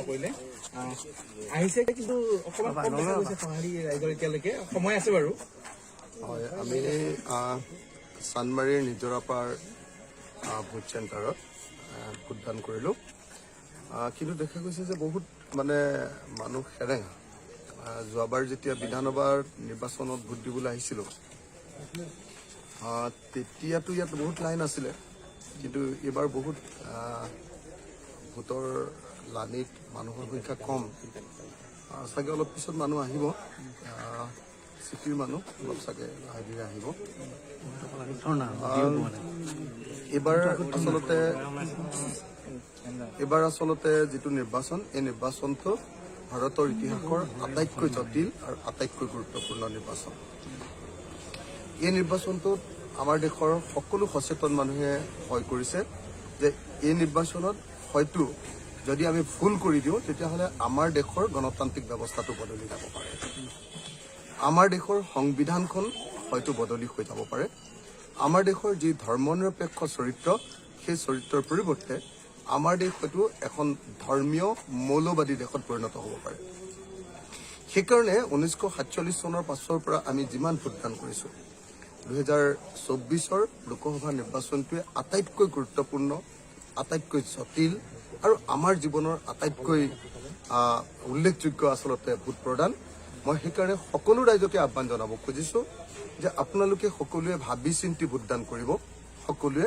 কৰিলে আহিছে কিন্তু অকণমান কম দেখা গৈছে খৰালি ৰাইজৰ এতিয়ালৈকে সময় আছে বাৰু। হয়, আমি চানমাৰীৰ নিজৰাপাৰ ভোট চেণ্টাৰত ভোটদান কৰিলোঁ, কিন্তু দেখা গৈছে যে বহুত মানুহ সেৰেঙা। যোৱাবাৰ যেতিয়া বিধানসভাৰ নিৰ্বাচনত ভোট দিবলৈ আহিছিলোঁ তেতিয়াতো ইয়াত বহুত লাইন আছিলে, কিন্তু এইবাৰ বহুত ভোটৰ লানিত মানুহৰ সংখ্যা কম। চাগে অলপ পিছত মানুহ আহিব, চিটিৰ মানুহ অলপ চাগে লাহে ধীৰে আহিব। এইবাৰ আচলতে যিটো নিৰ্বাচন, এই নিৰ্বাচনটো ভাৰতৰ ইতিহাসৰ আটাইতকৈ জটিল আৰু আটাইতকৈ গুৰুত্বপূৰ্ণ নিৰ্বাচন। এই নিৰ্বাচনটোত আমাৰ দেশৰ সকলো সচেতন মানুহে ভয় কৰিছে যে এই নিৰ্বাচনত হয়তো যদি আমি ভুল কৰি দিওঁ তেতিয়াহ'লে আমাৰ দেশৰ গণতান্ত্ৰিক ব্যৱস্থাটো বদলি যাব পাৰে, আমাৰ দেশৰ সংবিধানখন হয়তো বদলি হৈ যাব পাৰে, আমাৰ দেশৰ যি ধৰ্মনিৰপেক্ষ চৰিত্ৰ সেই চৰিত্ৰৰ পৰিৱৰ্তে আমাৰ দেশ হয়তো এখন ধৰ্মীয় মৌলবাদী দেশত পৰিণত হ'ব পাৰে। সেইকাৰণে 1947 চনৰ পাছৰ পৰা আমি যিমান ভোটদান কৰিছোঁ, 2024 লোকসভা নিৰ্বাচনটোৱে আটাইতকৈ গুৰুত্বপূৰ্ণ, আটাইতকৈ জটিল আৰু আমাৰ জীৱনৰ আটাইতকৈ উল্লেখযোগ্য আচলতে ভোট প্ৰদান। মই সেইকাৰণে সকলো ৰাইজকে আহ্বান জনাব খুজিছোঁ যে আপোনালোকে সকলোৱে ভাবি চিন্তি ভোটদান কৰিব, সকলোৱে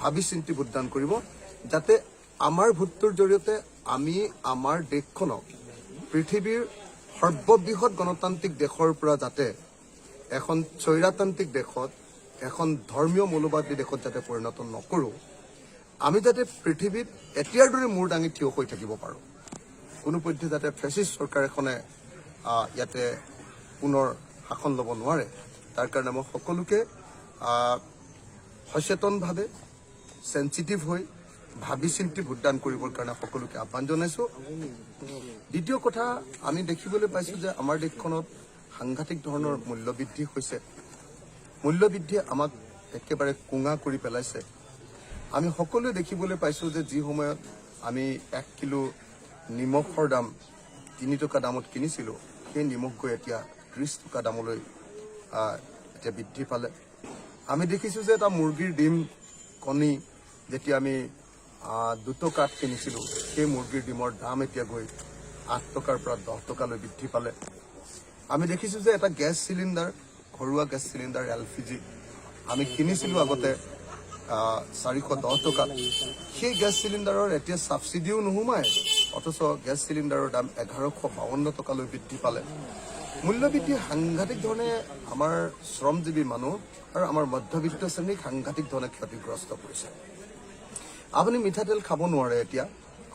ভাবি চিন্তি ভোটদান কৰিব, যাতে আমাৰ ভোটটোৰ জৰিয়তে আমি আমাৰ দেশখনক পৃথিৱীৰ সৰ্ববৃহৎ গণতান্ত্ৰিক দেশৰ পৰা যাতে এখন স্বৈৰতান্ত্ৰিক দেশত, এখন ধৰ্মীয় মৌলবাদী দেশত যাতে পৰিণত নকৰোঁ, আমি যাতে পৃথিৱীত এতিয়াৰ দৰে মূৰ দাঙি থিয় হৈ থাকিব পাৰোঁ, কোনোপধ্যে যাতে ফেচিষ্ট চৰকাৰ এখনে ইয়াতে পুনৰ শাসন ল'ব নোৱাৰে, তাৰ কাৰণে মই সকলোকে সচেতনভাৱে চেঞ্চিটিভ হৈ ভাবি চিন্তি ভোটদান কৰিবৰ কাৰণে সকলোকে আহ্বান জনাইছোঁ। দ্বিতীয় কথা, আমি দেখিবলৈ পাইছোঁ যে আমাৰ দেশখনত সাংঘাতিক ধৰণৰ মূল্যবৃদ্ধি হৈছে। মূল্যবৃদ্ধিয়ে আমাক একেবাৰে কোঙা কৰি পেলাইছে। আমি সকলোৱে দেখিবলৈ পাইছোঁ যে যি সময়ত আমি 1 কিলো নিমখৰ দাম 3 টকা দামত কিনিছিলোঁ, সেই নিমখ গৈ এতিয়া 30 টকা দামলৈ এতিয়া বৃদ্ধি পালে। আমি দেখিছোঁ যে এটা মুৰ্গীৰ ডিম কণী যেতিয়া আমি 2 টকাত কিনিছিলোঁ, সেই মুৰ্গীৰ ডিমৰ দাম এতিয়া গৈ 8 টকাৰ পৰা 10 টকালৈ বৃদ্ধি পালে। আমি দেখিছোঁ যে এটা গেছ চিলিণ্ডাৰ, ঘৰুৱা গেছ চিলিণ্ডাৰ LPG আমি কিনিছিলোঁ আগতে 410 টকাত, সেই গেছ চিলিণ্ডাৰৰ এতিয়া ছাবচিডিও নোসোমায়, অথচ গেছ চিলিণ্ডাৰৰ দাম 1152 টকালৈ বৃদ্ধি পালে। মূল্যবৃদ্ধি সাংঘাতিক ধৰণে আমাৰ শ্ৰমজীৱী মানুহ আৰু আমাৰ মধ্যবিত্ত শ্ৰেণীক সাংঘাতিক ধৰণে ক্ষতিগ্ৰস্ত কৰিছে। আপুনি মিঠাতেল খাব নোৱাৰে এতিয়া,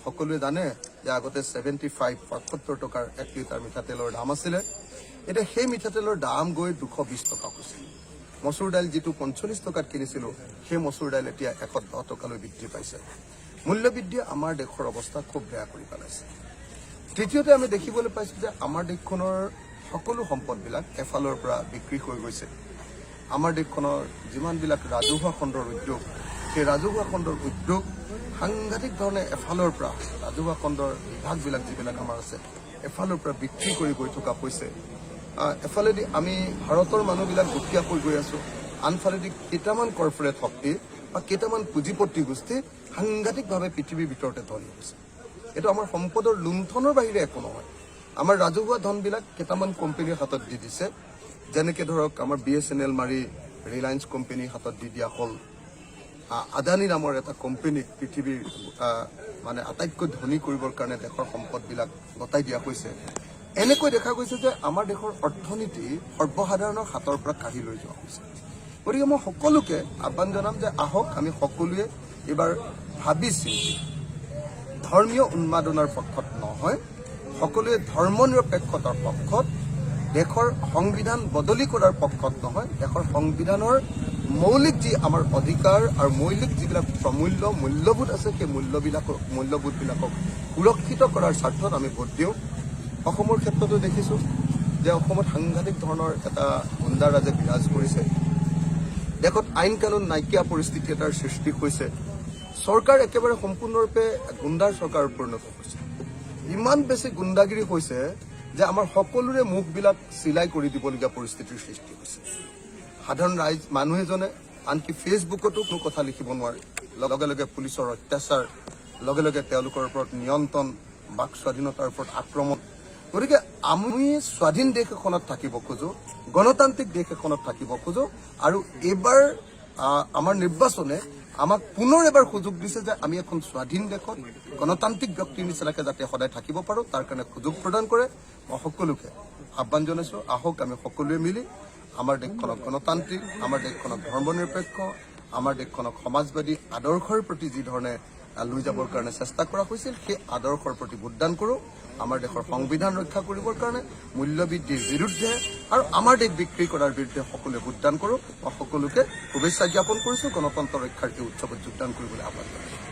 সকলোৱে জানে যে আগতে 75 টকাৰ 1 লিটাৰ মিঠাতেলৰ দাম আছিলে, এতিয়া সেই মিঠাতেলৰ দাম গৈ 220 টকা হৈছে। মচুৰ দাইল যিটো 45 টকাত কিনিছিলোঁ, সেই মচুৰ দাইল এতিয়া 110 টকালৈ বৃদ্ধি পাইছে। মূল্যবৃদ্ধিয়ে আমাৰ দেশৰ অৱস্থা খুব বেয়া কৰি পেলাইছে। তৃতীয়তে আমি দেখিবলৈ পাইছোঁ যে আমাৰ দেশখনৰ সকলো সম্পদবিলাক এফালৰ পৰা বিক্ৰী হৈ গৈছে। আমাৰ দেশখনৰ যিমানবিলাক ৰাজহুৱা খণ্ডৰ উদ্যোগ, সেই ৰাজহুৱা খণ্ডৰ উদ্যোগ সাংঘাতিক ধৰণে এফালৰ পৰা ৰাজহুৱা খণ্ডৰ বিভাগবিলাক যিবিলাক আমাৰ আছে, এফালৰ পৰা বিক্ৰী কৰি গৈ থকা হৈছে। এফালেদি আমি ভাৰতৰ মানুহবিলাক দুখীয়াকৈ গৈ আছোঁ, আনফালেদি কেইটামান কৰ্পৰেট শক্তি বা কেইটামান পুঁজিপতি গোষ্ঠী সাংঘাতিকভাৱে পৃথিৱীৰ ভিতৰতে ধনী হৈছে। এইটো আমাৰ সম্পদৰ লুণ্ঠনৰ বাহিৰে একো নহয়। আমাৰ ৰাজহুৱা ধনবিলাক কেইটামান কোম্পানীৰ হাতত দি দিছে, যেনেকৈ ধৰক আমাৰ BSNL মাৰি ৰিলায়েন্স কোম্পানীৰ হাতত দি দিয়া হ'ল, আদানী নামৰ এটা কোম্পানীক পৃথিৱীৰ আটাইতকৈ ধনী কৰিবৰ কাৰণে দেশৰ সম্পদবিলাক গতাই দিয়া হৈছে। এনেকৈ দেখা গৈছে যে আমাৰ দেশৰ অৰ্থনীতি সৰ্বসাধাৰণৰ হাতৰ পৰা কাঢ়ি লৈ যোৱা হৈছে। গতিকে মই সকলোকে আহ্বান জনাম যে আহক আমি সকলোৱে এইবাৰ ভাবি চিন্তি ধৰ্মীয় উন্মাদনাৰ পক্ষত নহয়, সকলোৱে ধৰ্মনিৰপেক্ষতাৰ পক্ষত, দেশৰ সংবিধান বদলি কৰাৰ পক্ষত নহয়, দেশৰ সংবিধানৰ মৌলিক যি আমাৰ অধিকাৰ আৰু মৌলিক যিবিলাক প্ৰমূল্য মূল্যবোধ আছে, সেই মূল্যবোধবিলাকক সুৰক্ষিত কৰাৰ স্বাৰ্থত আমি ভোট দিওঁ। অসমৰ ক্ষেত্ৰতো দেখিছোঁ যে অসমত সাংঘাতিক ধৰণৰ এটা গুণ্ডাৰাজে বিৰাজ কৰিছে। দেশত আইন কানুন নাইকিয়া পৰিস্থিতি এটাৰ সৃষ্টি হৈছে। চৰকাৰ একেবাৰে সম্পূৰ্ণৰূপে গুণ্ডাৰ চৰকাৰত পৰিণত হৈছে। ইমান বেছি গুণ্ডাগিৰি হৈছে যে আমাৰ সকলোৰে মুখবিলাক চিলাই কৰি দিবলগীয়া পৰিস্থিতিৰ সৃষ্টি হৈছে। সাধাৰণ মানুহ এজনে আনকি ফেচবুকতো কোনো কথা লিখিব নোৱাৰে। লগে লগে পুলিচৰ অত্যাচাৰ, লগে লগে তেওঁলোকৰ ওপৰত নিয়ন্ত্ৰণ, বাক স্বাধীনতাৰ ওপৰত আক্ৰমণ। গতিকে আমি স্বাধীন দেশ এখনত থাকিব খোজো, গণতান্ত্ৰিক দেশ এখনত থাকিব খোজো, আৰু এইবাৰ আমাৰ নিৰ্বাচনে আমাক পুনৰ এবাৰ সুযোগ দিছে যে আমি এখন স্বাধীন দেশত গণতান্ত্ৰিক ব্যক্তিৰ নিচিনাকে যাতে সদায় থাকিব পাৰোঁ তাৰ কাৰণে সুযোগ প্ৰদান কৰে। মই সকলোকে আহ্বান জনাইছোঁ, আহক আমি সকলোৱে মিলি আমাৰ দেশখনক গণতান্ত্ৰিক, আমাৰ দেশখনক ধৰ্মনিৰপেক্ষ, আমাৰ দেশখনক সমাজবাদী আদৰ্শৰ প্ৰতি যি ধৰণে লৈ যাবৰ কাৰণে চেষ্টা কৰা হৈছিল সেই আদৰ্শৰ প্ৰতি ভোটদান কৰোঁ। আমাৰ দেশৰ সংবিধান ৰক্ষা কৰিবৰ কাৰণে, মূল্যবৃদ্ধিৰ বিৰুদ্ধে আৰু আমাৰ দেশ বিক্ৰী কৰাৰ বিৰুদ্ধে সকলোৱে ভোটদান কৰোঁ। মই সকলোকে শুভেচ্ছা জ্ঞাপন কৰিছোঁ। গণতন্ত্ৰ ৰক্ষাৰ এই উৎসৱত যোগদান কৰিবলৈ আহ্বান জনাইছোঁ।